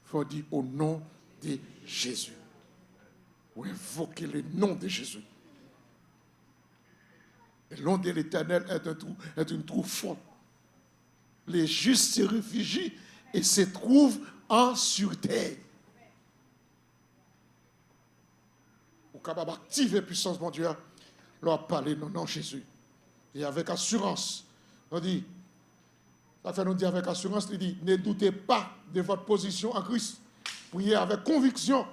faut dire au nom de Jésus. Ou invoquer le nom de Jésus. Le nom de l'Éternel est une trou fond. Les justes se réfugient et se trouvent en sûreté. Au capable d'activer puissance, mon Dieu, leur parler dans le nom de Jésus. Et avec assurance, on dit, ça fait nous dire avec assurance, il dit, ne doutez pas de votre position en Christ. Priez avec conviction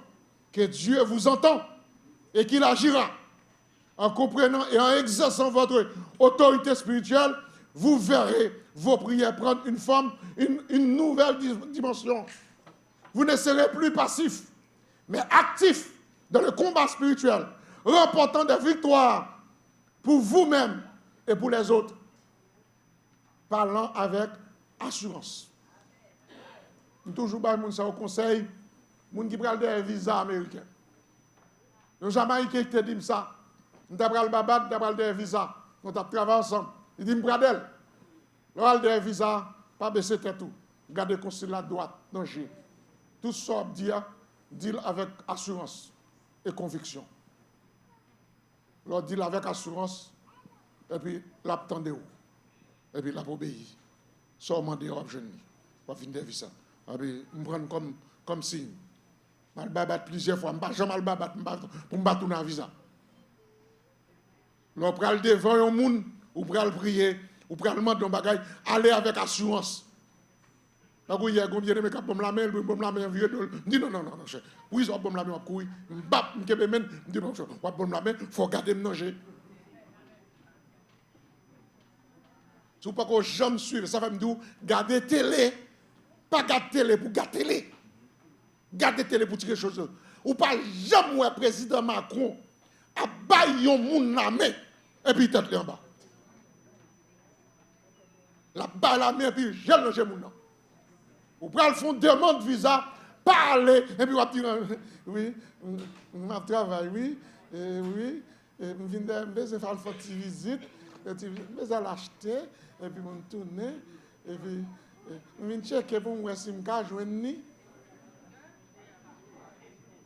que Dieu vous entend et qu'il agira. En comprenant et en exerçant votre autorité spirituelle, vous verrez vos prières prendre une forme, une nouvelle dimension. Vous ne serez plus passif, mais actif dans le combat spirituel, remportant des victoires pour vous-même et pour les autres, parlant avec assurance. Je toujours pas mon ça au conseil, moun qui prend des visas américains. Les Jamaïcains qui te disent ça. Nous avons des visas. Nous avons travaillé ensemble. Il dit, Bradel, nous avons des visas, pas baisser tête tout. Gardez le consulat droite, danger. Tout ça, dit avec assurance et conviction. Leur dit avec assurance, et puis l'attendez où. Et puis l'obéir. Seulement des robes jeunes. On va finir des visas. Et puis, nous prenons comme signe. Je vais battre plusieurs fois. Je ne vais jamais battre pour me battre dans un visa. L'on pral devant un monde, ou pral prier, ou pral demander un bagage, aller avec assurance. Là, il y a combien de mecs qui ont la main, bon la main, dit non, oui, ils ont bon la main, courir, m'bap, m'kebe dit non, bon la main, faut garder manger. Si vous pas que jamais suivre, ça va me dire, garder télé, pas garder télé pour garder télé. Garder télé pour tirer quelque chose. Ou pas jamais le président Macron a baillé un monde la main. Et puis, tête en bas. La balle la main, et puis, j'ai le moun nan. Ou pral font demande visa, parler, et puis, on va dire, oui, on travaille, oui, oui, je viens faire une petite visite, je vais l'acheter, et puis, on tourne, et puis, Je viens checker pour moi si je peux jouer ni.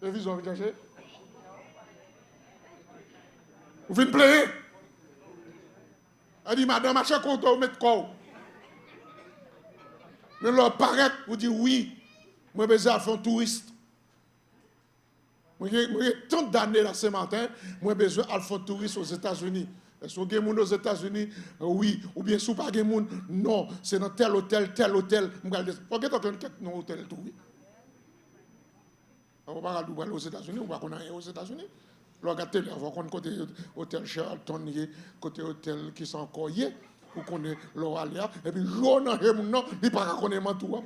Et vous avez cherché? Vous venez pleurer? Elle dit, madame, à chaque fois, vous mettez quoi? Mais leur paraît, vous dites oui, moi, j'ai besoin de faire un touriste. Moi, j'ai tant d'années là ce matin, moi, j'ai besoin de faire un touriste aux États-Unis. Est-ce que vous avez des gens aux États-Unis? Oui. Ou bien, si vous n'avez pas de gens, non, c'est dans tel hôtel, tel hôtel. Pourquoi vous avez un hôtel tout? On ne va pas aller aux États-Unis, on va pas aller aux États-Unis. Regardez, on va côté hôtel Charlton, côté hôtel qui sont encore hier, pour qu'on ait l'oralia, et puis, je n'ai pas de non, il n'y a pas de connaître tout.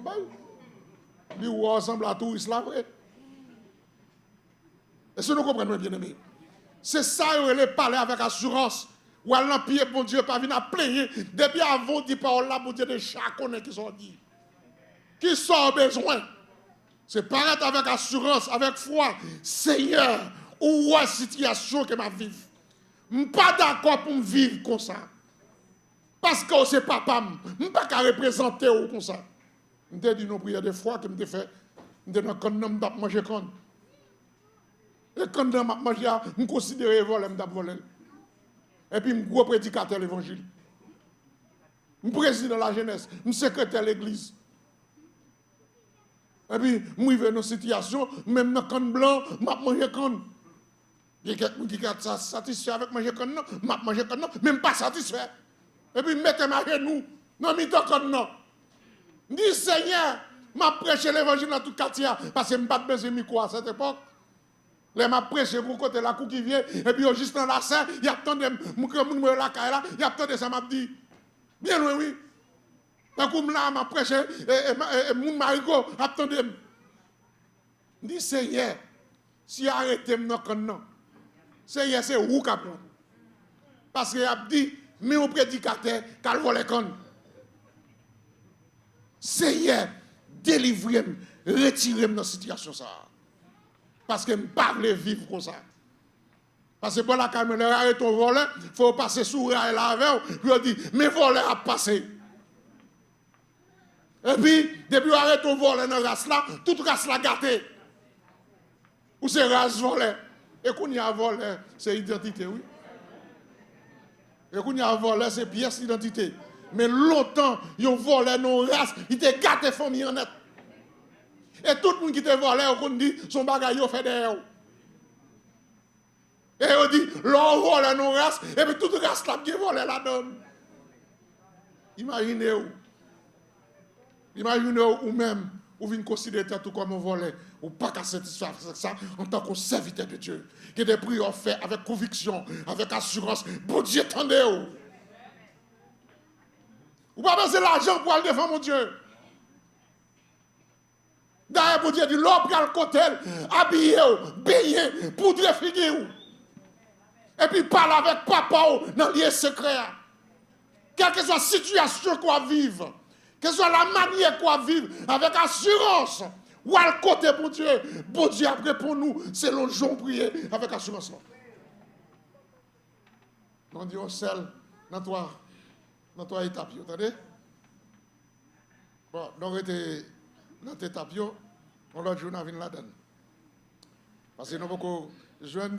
Il y a ensemble à tout, c'est vrai. Est-ce que nous comprenons bien, aimé? C'est ça, il est parlé avec assurance. Ou à l'empire, bon Dieu, pas venir à plaigner. Depuis avant, dit parole là, bon Dieu, de chaque qui sont dit. Qui sont besoin. C'est paraître avec assurance, avec foi. Seigneur, où est la situation que je vivre? Je ne suis pas d'accord pour me vivre comme ça. Parce que c'est papa, je ne peux pas représenter comme ça. Je me dis nos prières de foi que je fait. Je me dis quand je vais manger quand. Et quand je vais manger, je considère voler, je vais voler. Et puis, je suis gros prédicateur de l'évangile. Je suis président de la jeunesse. Je suis secrétaire de l'église. Et puis, je suis dans une situation, même dans le camp blanc, je mange quand. Il y a quelqu'un qui est satisfait avec manger quand non, je mange quand non, même pas satisfait. Et puis, mettez-moi à genoux, non, je quand non. Je dis, Seigneur, je prêche l'évangile dans tout le quartier, parce que je ne pas besoin de micro à cette époque. Les m'a prêché pour côté la coupe qui vient, et puis juste dans la scène, il y a tant de monde la caille là, il y a tant de ça m'a dit. Bien loin, oui. La coupe là m'a prêché, et mon marigot, attendez. Je dis, Seigneur, si arrêtez non quand non, Seigneur, c'est où qu'a prendre. Parce qu'il a dit, mais au prédicateur, qu'à voler con. Seigneur, délivrez-moi, retirez-moi dans cette situation ça. Parce que je ne peux pas vivre comme ça. Parce que pour la caméra, arrête ton volet, il faut passer sous la avec, puis on dit, mes volets a passé. Et puis, depuis qu'on arrête ton volet dans la race là, toute race là gâtée. Ou c'est race volet. Et qu'on y a volé, c'est identité, oui. Et qu'on y a volé, c'est pièce d'identité. Mais longtemps, ils ont volé nos races, ils étaient gâtés famille en net. Et tout le monde qui te volé, on dit, son bagage fait derrière. Et on dit, l'on vole nos races, et puis toute race là qui volé la donne. Imaginez-vous. Imaginez-vous même, vous venez considérer tout comme un volet, ou pas qu'à satisfaire ça en tant que serviteur de Dieu. Qui des prières fait avec conviction, avec assurance. Bon Dieu, attendez-vous. Ou pas besoin l'argent pour aller devant mon Dieu. D'ailleurs, pour Dieu dit, l'homme prend le côté, habillé, baigné, poudre figure. Et puis parle avec papa dans le lieu secret. Quelle que soit la situation qu'on va vivre, quelle que soit la manière qu'on va vivre, avec assurance, ou à le côté pour Dieu, bon Dieu après pour nous, c'est le jour prier avec assurance. On dit au sel dans toi étape, vous entendez? Bon, donc dans tes étapes, on l'autre jour, on a vu la donne. Parce que nous pouvons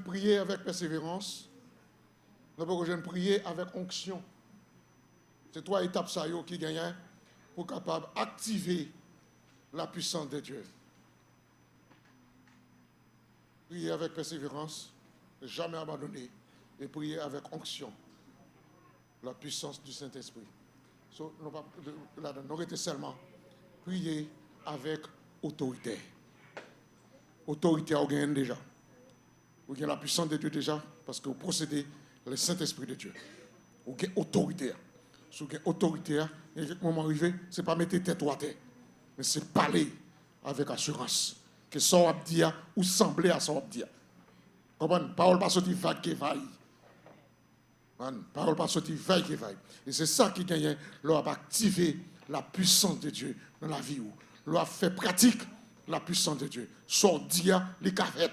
prier avec persévérance, nous pouvons prier avec onction. C'est trois étapes ça qui gagnent pour capable activer la puissance de Dieu. Prier avec persévérance, ne jamais abandonner, et prier avec onction, la puissance du Saint-Esprit. So, nous était seulement prier avec autorité. Autorité, vous gagnez déjà. Vous gagnez la puissance de Dieu déjà, parce que vous procédez le Saint-Esprit de Dieu. Vous gagnez autorité. Si vous gagnez autorité, à un moment arrivé, ce n'est pas mettre tête à terre, mais c'est parler avec assurance. Que ça va dire ou sembler à ça va dire. Comprenez? Parole pas sortir vague qui vaille. Parole pas sortir vague qui vaille. Et c'est ça qui gagne, leur activer la puissance de Dieu dans la vie. Leur fait pratique la puissance de Dieu. Soit dire les cas fait.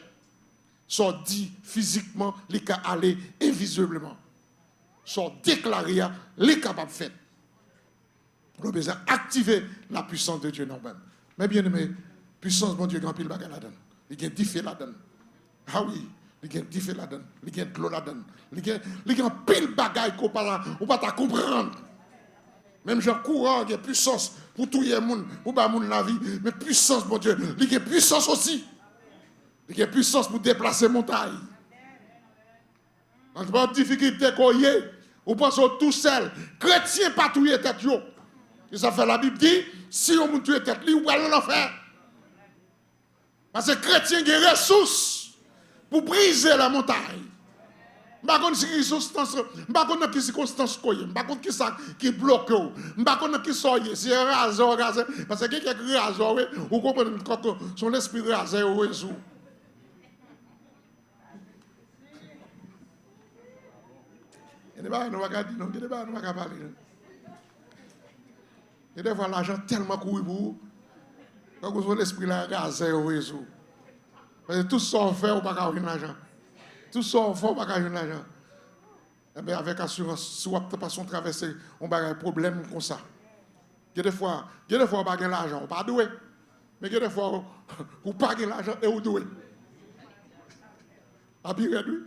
Soit dit physiquement les cas aller invisiblement. Soit déclarer les capables fait. Nous avons besoin d'activer la puissance de Dieu dans nous-mêmes. Mais bien aimé, puissance, bon Dieu, grand pile bagage là-dedans. Il y a des défis là-dedans. Ah oui, il y a des défis là-dedans. Il y a de l'eau là-dedans. Il y a pile bagaille qu'on ne pas comprendre. Même gens courant, il y a puissance pour tout le monde, pour pas monde la vie. Mais puissance, bon Dieu, il y a puissance aussi. Il y a puissance pour déplacer montagne. En pas de difficulté qu'on y est, ou pense tout seul. Chrétien pas tout tête. Et ça fait la Bible dit, si on monte tête, ou aller l'enfer. Parce que chrétien a des ressources pour briser la montagne. Je ne sais pas quelle circonstance, je ne sais pas qui ça qui bloque, je ne sais pas qui soyez, si un rasoir, parce que quelqu'un qui rasoir, vous comprenez que son esprit rasé au réseau. Il n'y a pas de parler. Et des fois, l'argent tellement couru pour vous, quand vous avez l'esprit rasé au réseau. Parce que tout ça on fait, on ne peut pas avoir l'argent. Tout ça on fait, on ne peut pas avoir l'argent. Eh bien, avec assurance, si on ne pas traverser, on va avoir un problème comme ça. Il y a des fois, on n'a pas l'argent, on ne pas doué. Mais il y a des fois, on n'a pas l'argent et on doué. A bien réduit.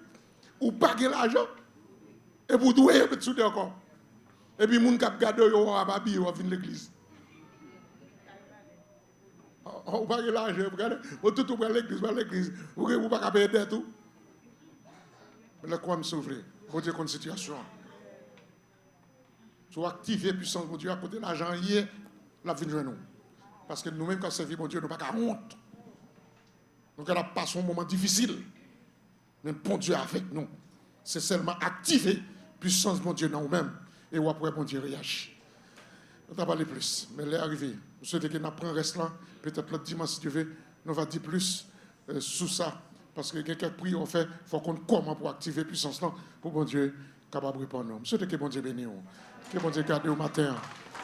On n'a pas l'argent et vous doué, vous êtes encore. Et puis, les gens qui regardent, ils vont venir à l'église. On n'a pas l'argent, vous tout à l'église, vous ne pouvez pas payer tout. Mais là, quoi me sauver? Pour dire qu'on situation. Si vous activez la puissance de Dieu à côté de l'argent, hier, la vie de nous. Parce que nous-mêmes, quand servir mon Dieu, nous n'avons pas honte. Nous avons passé un moment difficile. Mais bon Dieu avec nous. C'est seulement activer la puissance de mon Dieu dans nous-mêmes. Et après, bon Dieu réagit. On ne va pas parler plus. Mais l'est arrivé. Vous souhaitez que nous apprenions reste là. Peut-être l'autre dimanche, si Dieu veut, nous va dire plus sur ça. Parce que quelqu'un prie, on fait, il faut qu'on comment pour activer la puissance là, pour bon Dieu capable de répondre. Je souhaite que bon Dieu bénisse, que bon Dieu garde au matin,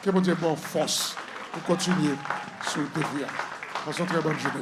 que bon Dieu bonne force pour continuer sur le défi. Passons une très bonne journée.